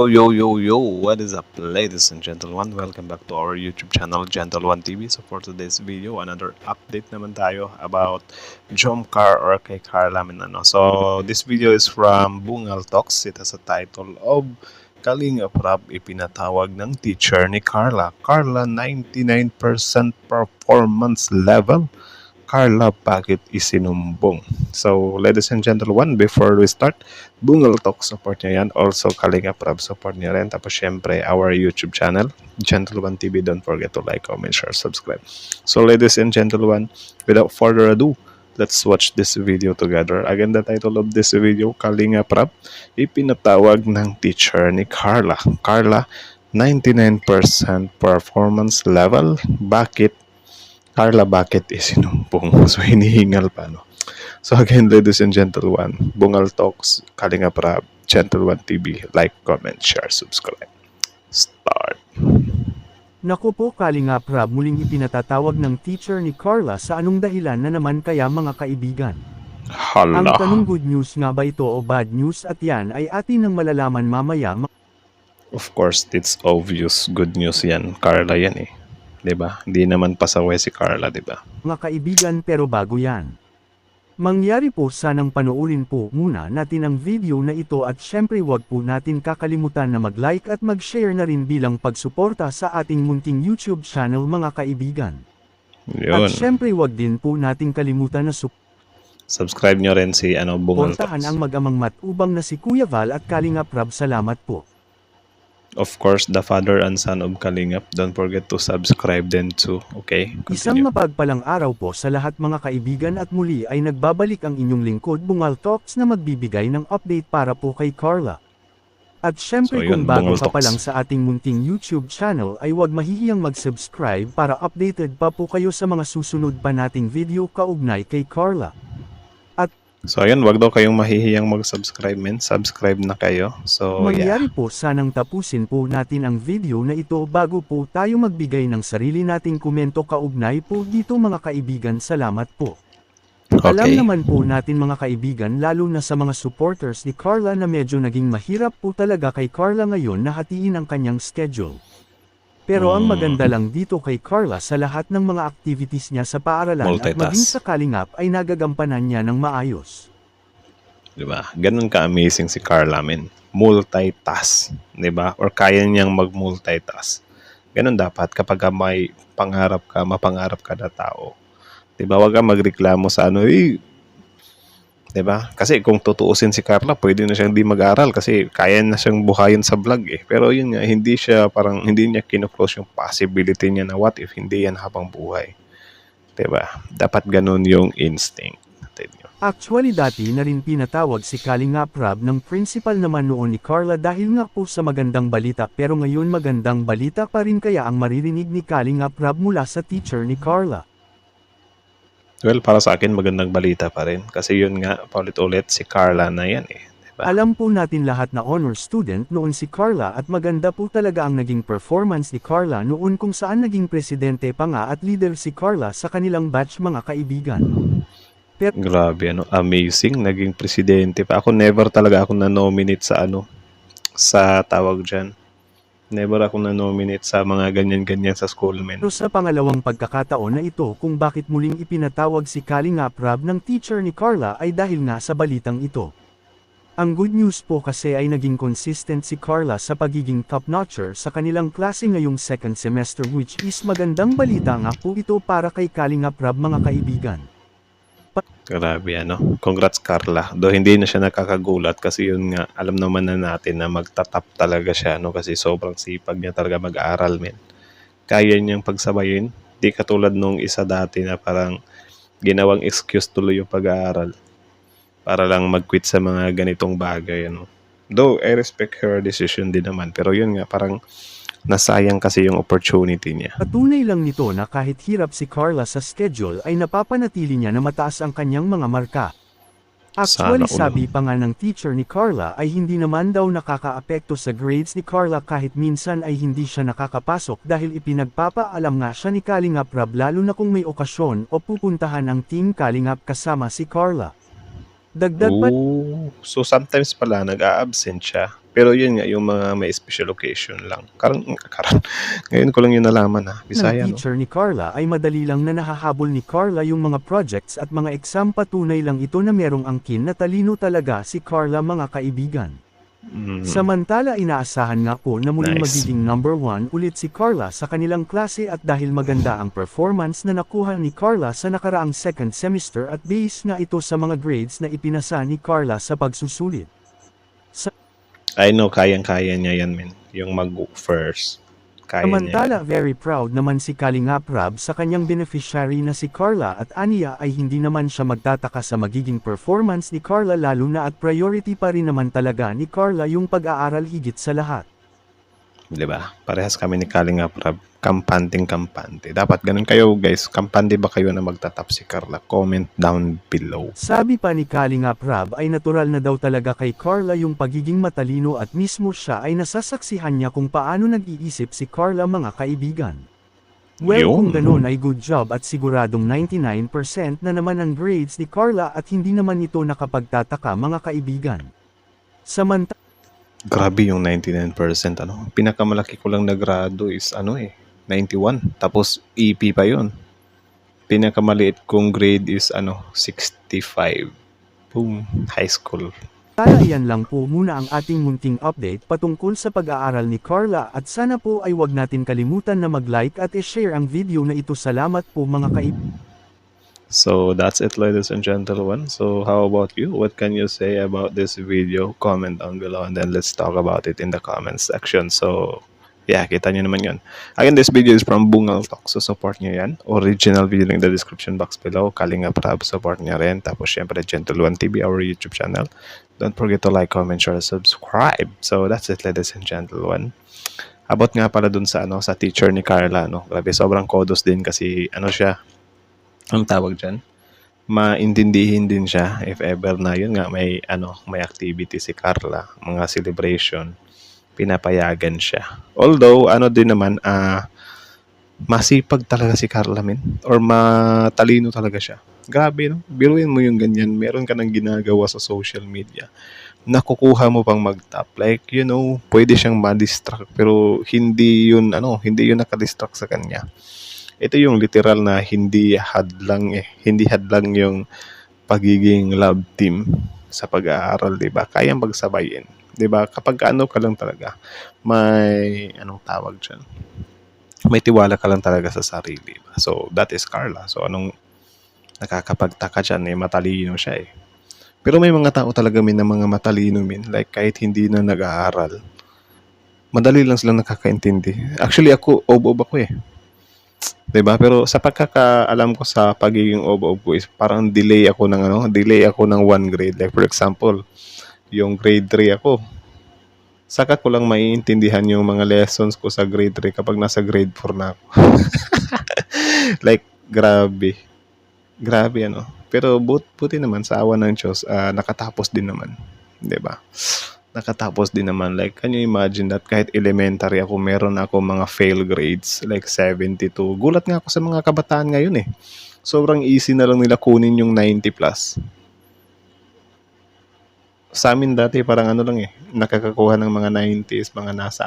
Yo, what is up, ladies and gentlemen? Welcome back to our YouTube channel, Gentle One TV. So for today's video, another update naman tayo about Jomcar or kay Carla Minano. So this video is from Bungal Talks. It has a title of Kalinga Prab ipinatawag ng teacher ni Carla. Carla 99% performance level. Carla, bakit isinumbong? So, ladies and gentlemen, before we start, Bungal Talk support nyo yan. Also, Kalinga Prab support nyo rin. Tapos, syempre, our YouTube channel, Gentleman TV. Don't forget to like, comment, share, subscribe. So, ladies and gentlemen, without further ado, let's watch this video together. Again, the title of this video, Kalinga Prab, ipinatawag ng teacher ni Carla. Carla, 99% performance level. Bakit Carla, bakit isinumpong? So, hinihingal pa, no? So, again, ladies and gentlemen, Bungal Talks, Kalinga Prab, Gentleman TV. Like, comment, share, subscribe. Start. Naku po Kalingap Rab, muling ipinatatawag ng teacher ni Carla sa anong dahilan na naman kaya mga kaibigan. Ang Hala. tanong, good news nga ba ito o bad news, at yan ay atin nang malalaman mamaya. Of course, it's obvious. Good news yan. Carla yan eh. Diba? Hindi naman pasaway si Carla, diba? Mga kaibigan, pero bago yan mangyari po, sanang panoorin po muna natin ang video na ito at syempre wag po natin kakalimutan na mag-like at mag-share na rin bilang pagsuporta sa ating munting YouTube channel mga kaibigan. Yun. At syempre wag din po natin kalimutan na Subscribe nyo rin si Bungal suportahan Talks. ang mag-amang matubang na si Kuya Val at Kalingap Rab. Salamat po. Of course, the father and son of Kalingap. Don't forget to subscribe then too. Okay? Isang Continue. mapagpalang araw po sa lahat mga kaibigan at muli ay nagbabalik ang inyong lingkod Bungal Talks na magbibigay ng update para po kay Carla. At syempre So, yun, kung bago Bungal ka pa Talks. lang sa ating munting YouTube channel ay huwag mahihiyang mag-subscribe para updated pa po kayo sa mga susunod pa nating video kaugnay kay Carla. So, ayan, wag daw kayong mahihiyang mag-subscribe, men. Subscribe na kayo. So, Mangyari po, sanang tapusin po natin ang video na ito bago po tayo magbigay ng sarili nating komento kaugnay po dito mga kaibigan. Salamat po. Alam Okay. naman po natin mga kaibigan, lalo na sa mga supporters ni Carla, na medyo naging mahirap po talaga kay Carla ngayon na hatiin ang kanyang schedule. Pero ang maganda lang dito kay Carla, sa lahat ng mga activities niya sa paaralan at Multitask. maging sa Kalingap ay nagagampanan niya ng maayos. Diba? Ganun ka-amazing si Carla, men. Multitask. Diba? Or kaya niyang mag-multitask. Ganun dapat kapag may pangarap ka, mapangarap ka na tao. Diba? Wag ka magreklamo sa diba? Kasi kung tutuusin si Carla, pwede na siyang di mag-aral kasi kaya na siyang buhayin sa vlog eh. Pero yun nga, hindi niya kino-close yung possibility niya na what if hindi yan habang buhay. Diba? Dapat ganun yung instinct. Actually dati na rin pinatawag si Kalingap Rab ng principal naman noon ni Carla dahil nga po sa magandang balita, pero ngayon magandang balita pa rin kaya ang maririnig ni Kalingap Rab mula sa teacher ni Carla. Well, para sa akin, magandang balita pa rin. Kasi yun nga, paulit-ulit, si Carla na yan eh. Diba? Alam po natin lahat na honor student noon si Carla at maganda po talaga ang naging performance ni Carla noon kung saan naging presidente pa nga at leader si Carla sa kanilang batch mga kaibigan. Grabe, amazing. Naging presidente pa. Ako never talaga ako na-nominate sa tawag dyan. Never ako na-nominate sa mga ganyan-ganyan sa school, men. Pero sa pangalawang pagkakataon na ito kung bakit muling ipinatawag si Kalingap Rab ng teacher ni Carla ay dahil nga sa balitang ito. Ang good news po kasi ay naging consistent si Carla sa pagiging top-notcher sa kanilang klase ngayong second semester, which is magandang balita nga po ito para kay Kalingap Rab mga kaibigan. Grabe, Congrats, Carla. Though hindi na siya nakakagulat kasi yun nga, alam naman na natin na magtatap talaga siya, kasi sobrang sipag niya talaga mag-aaral, men. Kaya niyang pagsabayin. Di katulad nung isa dati na parang ginawang excuse tuloy yung pag-aaral para lang mag-quit sa mga ganitong bagay, Though, I respect her decision din naman. Pero yun nga, parang nasayang kasi yung opportunity niya. Patunay lang nito na kahit hirap si Carla sa schedule ay napapanatili niya na mataas ang kanyang mga marka. Actually sabi pa nga ng teacher ni Carla ay hindi naman daw nakakaapekto sa grades ni Carla kahit minsan ay hindi siya nakakapasok dahil ipinagpapaalam nga siya ni Kalingap Rab lalo na kung may okasyon o pupuntahan ang team Kalingap kasama si Carla. Dagdag pa, So sometimes pala nag-a-absent siya. Pero yun nga, yung mga may special occasion lang. Ngayon ko lang yun nalaman ha. Ng Bisaya, no? teacher ni Carla ay madali lang na nahahabol ni Carla yung mga projects at mga exam, patunay lang ito na merong angkin na talino talaga si Carla, mga kaibigan. Samantala inaasahan nga po na muling Nice. magiging number 1 ulit si Carla sa kanilang klase, at dahil maganda ang performance na nakuha ni Carla sa nakaraang second semester at base nga ito sa mga grades na ipinasa ni Carla sa pagsusulit. I know, kayang-kaya niya yan, men. Yung mag-go first. Kaya niya yan. Samantala very proud naman si Kalingap Rab sa kanyang beneficiary na si Carla, at aniya ay hindi naman siya magtataka sa magiging performance ni Carla, lalo na at priority pa rin naman talaga ni Carla yung pag-aaral higit sa lahat. Diba? Parehas kami ni Kalinga Prab. Kampante. Dapat ganun kayo, guys. Kampante ba kayo na magtatap si Carla? Comment down below. Sabi pa ni Kalingap Rab ay natural na daw talaga kay Carla yung pagiging matalino, at mismo siya ay nasasaksihan niya kung paano nag-iisip si Carla, mga kaibigan. Well, kung ganun ay good job, at siguradong 99% na naman ang grades ni Carla at hindi naman ito nakapagtataka, mga kaibigan. Samantala Grabe yung 99%. Pinakamalaki ko lang na grado is 91. Tapos EP pa yun. Pinakamaliit kong grade is 65. Boom, high school. iyan lang po muna ang ating munting update patungkol sa pag-aaral ni Carla, at sana po ay wag natin kalimutan na mag-like at i-share ang video na ito. Salamat po, mga kaibigan. So that's it, ladies and gentlemen. So how about you? What can you say about this video? Comment down below and then let's talk about it in the comment section. So yeah, kita nyo naman yun. Again, this video is from Bungal Talk. So support nyo yan. Original video link in the description box below. Kalinga Prab, support nyo rin. Tapos syempre Gentle One TV, our YouTube channel. Don't forget to like, comment, share, subscribe. So that's it, ladies and gentlemen. About nga pala dun sa sa teacher ni Carla, grabe, sobrang kudos din kasi siya, ang tawag dyan, maintindihin din siya if ever na yun nga may activity si Carla, mga celebration, pinapayagan siya. Although din naman masipag talaga si Carla, or matalino talaga siya. Grabe, no? Biruin mo yung ganyan, meron ka nang ginagawa sa social media, nakukuha mo pang mag-top. Like, pwede siyang ma-distract, pero hindi yun nakadistract sa kanya. Ito yung literal na hindi hadlang yung pagiging love team sa pag-aaral, 'di ba? Kayang pagsabayin, 'di ba? Kapag ka lang talaga, may tawag diyan, may tiwala ka lang talaga sa sarili. So that is Carla. So anong nakakapagtaka diyan, matalino siya . Pero may mga tao talaga na mga matalino, like kahit hindi na nag-aaral, madali lang silang nakakaintindi. Actually ako, ob ako . Diba? Pero sa pagkakaalam ko sa pagiging ob ko is parang delay ako ng 1 grade. Like for example, yung grade 3 ako, saka ko lang maiintindihan yung mga lessons ko sa grade 3 kapag nasa grade 4 na ako. Like, grabe. Pero buti naman sa awa ng Diyos, nakatapos din naman. Diba? Nakatapos din naman. Like, can you imagine that kahit elementary ako, meron ako mga fail grades, like 72. Gulat nga ako sa mga kabataan ngayon . Sobrang easy na lang nila kunin yung 90 plus. Sa amin dati, parang nakakakuha ng mga 90s, mga nasa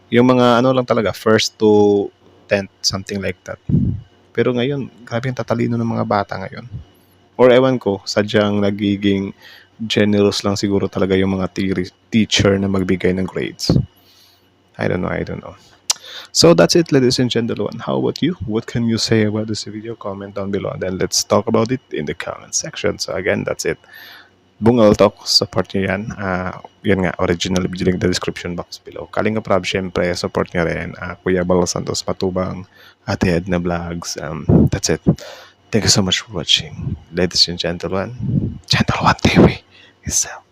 yung mga lang talaga, first to 10th, something like that. Pero ngayon, grabe yung tatalino ng mga bata ngayon. Or ewan ko, sadyang nagiging generous lang siguro talaga yung mga teacher na magbigay ng grades. I don't know. So that's it, ladies and gentlemen. How about you? What can you say about this video? Comment down below and then let's talk about it in the comment section. So again, that's it. Bungal Talk, support nyo yan. Yan nga, original video link in the description box below. Kalinga Prab, syempre, support nyo rin. Kuya Bal Santos Matubang, Ate Edna Vlogs. That's it. Thank you so much for watching, ladies and gentlemen. Gentle One TV is out.